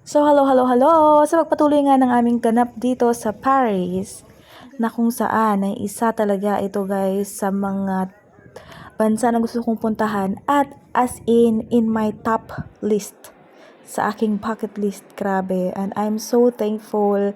So, hello, hello, hello! Sa pagpatuloy nga ng aming ganap dito sa Paris, na kung saan ay isa talaga ito guys sa mga bansa na gusto kong puntahan at as in my top list sa aking bucket list, grabe. And I'm so thankful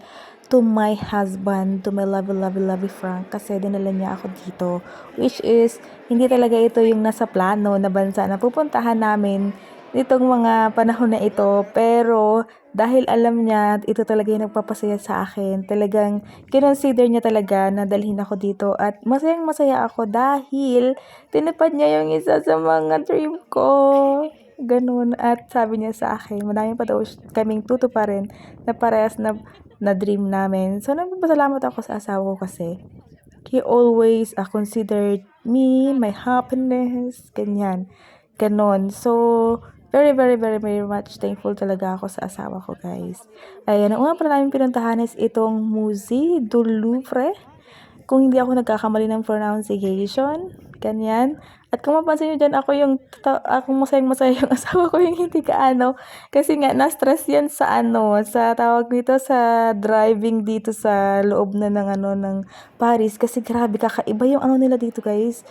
to my husband, to my lovely Frank kasi dinala niya ako dito. Which is, hindi talaga ito yung nasa plano na bansa na pupuntahan namin nitong mga panahon na ito. Pero dahil alam niya, ito talaga yung nagpapasaya sa akin. Talagang kinonsider niya talaga na dalhin ako dito at masayang masaya ako dahil tinupad niya yung isa sa mga dream ko. Ganun. At sabi niya sa akin, madami pa daw kaming tutuparin na parehas na dream namin. So, nagpapasalamat ako sa asawa ko kasi he always considered me, my happiness, ganyan. Ganon. So, very much thankful talaga ako sa asawa ko, guys. Ayan, ang unang pala namin pinuntahan is itong Musée du Louvre. Kung hindi ako nagkakamali ng pronunciation, ganyan. At kung mapansin nyo dyan, akong masayang-masaya yung asawa ko yung hindi kaano. Kasi nga, na-stress yan sa tawag nito, sa driving dito sa loob na ng Paris. Kasi grabe, kakaiba yung nila dito, guys.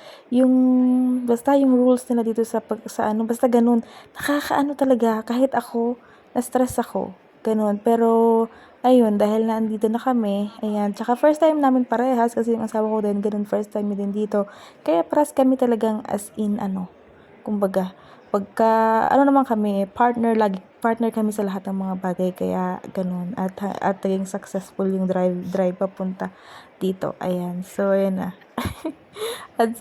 Basta yung rules nila dito basta ganun. Nakakaano talaga, kahit ako, na-stress ako. Ganun. Pero, ayun, dahil nandito na kami, ayan, tsaka first time namin parehas kasi yung asawa ko din, ganun, first time din dito. Kaya paras kami talagang as in, kumbaga, naman kami, partner kami sa lahat ng mga bagay, kaya ganun, at naging successful yung drive papunta dito, ayan, so, ayan na. At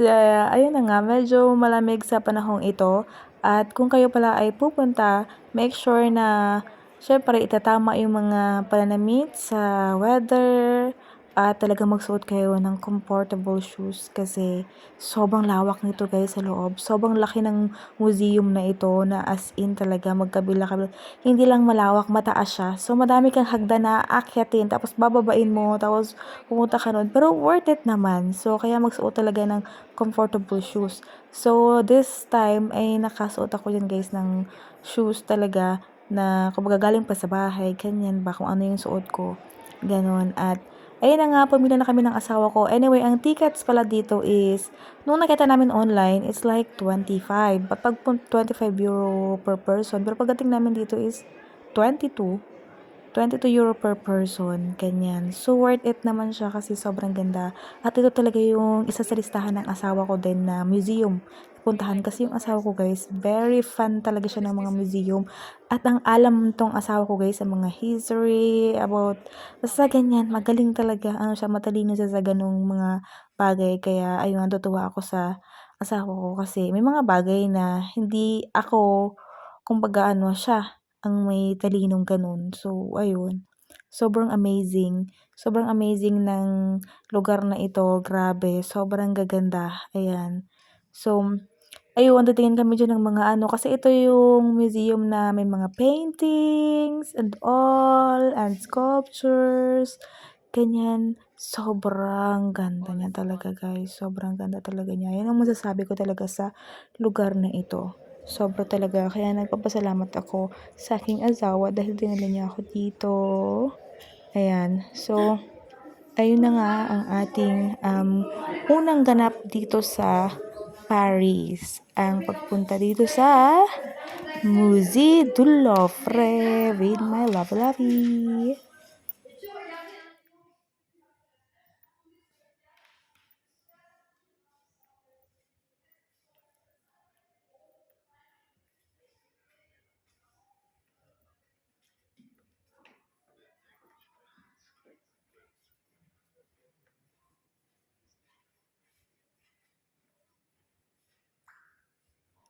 ayun na nga, medyo malamig sa panahong ito. At kung kayo pala ay pupunta, make sure na syempre itatama yung mga pananamit sa weather at talagang magsuot kayo ng comfortable shoes kasi sobrang lawak nito guys sa loob. Sobrang laki ng museum na ito na as in talaga magkabila-kabila. Hindi lang malawak, mataas siya. So madami kang hagdan na aakyatin tapos bababain mo tapos pumunta ka nun. Pero worth it naman. So kaya magsuot talaga ng comfortable shoes. So this time ay nakasuot ako dyan guys ng shoes talaga na kumbaga galing pa sa bahay, ganyan ba, kung ano yung suot ko, ganon. At ayun na nga, pumila na kami ng asawa ko. Anyway, ang tickets pala dito is, nung nakita namin online, it's like 25. But pag €25 per person, pero pagdating namin dito is 22. €22 per person, ganyan. So, worth it naman siya kasi sobrang ganda. At ito talaga yung isa sa listahan ng asawa ko din na museum puntahan kasi yung asawa ko guys, very fan talaga siya ng mga museum. At ang alam tong asawa ko guys sa mga history, about, basta ganyan, magaling talaga. Matalino siya sa ganung mga bagay. Kaya, ayun, natutuwa ako sa asawa ko kasi may mga bagay na hindi ako, kumbaga siya ang may talinong ganun. So, ayun. Sobrang amazing. Sobrang amazing ng lugar na ito. Grabe. Sobrang gaganda. Ayan. So, ayun, titingin kami dyan ng mga kasi ito yung museum na may mga paintings and all, and sculptures, ganyan. Sobrang ganda niya talaga guys. Sobrang ganda talaga niya. Yan ang masasabi ko talaga sa lugar na ito. Sobra talaga. Kaya nagpapasalamat ako sa aking asawa dahil dinala niya ako dito. Ayan. So, ayun na nga ang ating unang ganap dito sa Paris. Ang pagpunta dito sa Musée du Louvre with my lovey.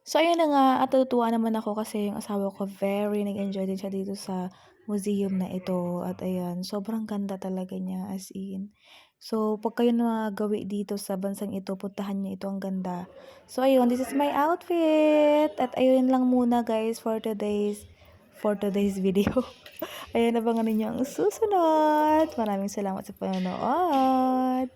So, ayun na nga, at natutuwa naman ako kasi yung asawa ko very nag-enjoy din siya dito sa museum na ito. At ayan, sobrang ganda talaga niya as in. So, pag kayo gawi dito sa bansang ito, puntahan niyo ito, ang ganda. So, ayun, this is my outfit. At ayun lang muna guys for today's video. Ayun, abangan ninyo ang susunod. Maraming salamat sa panonood.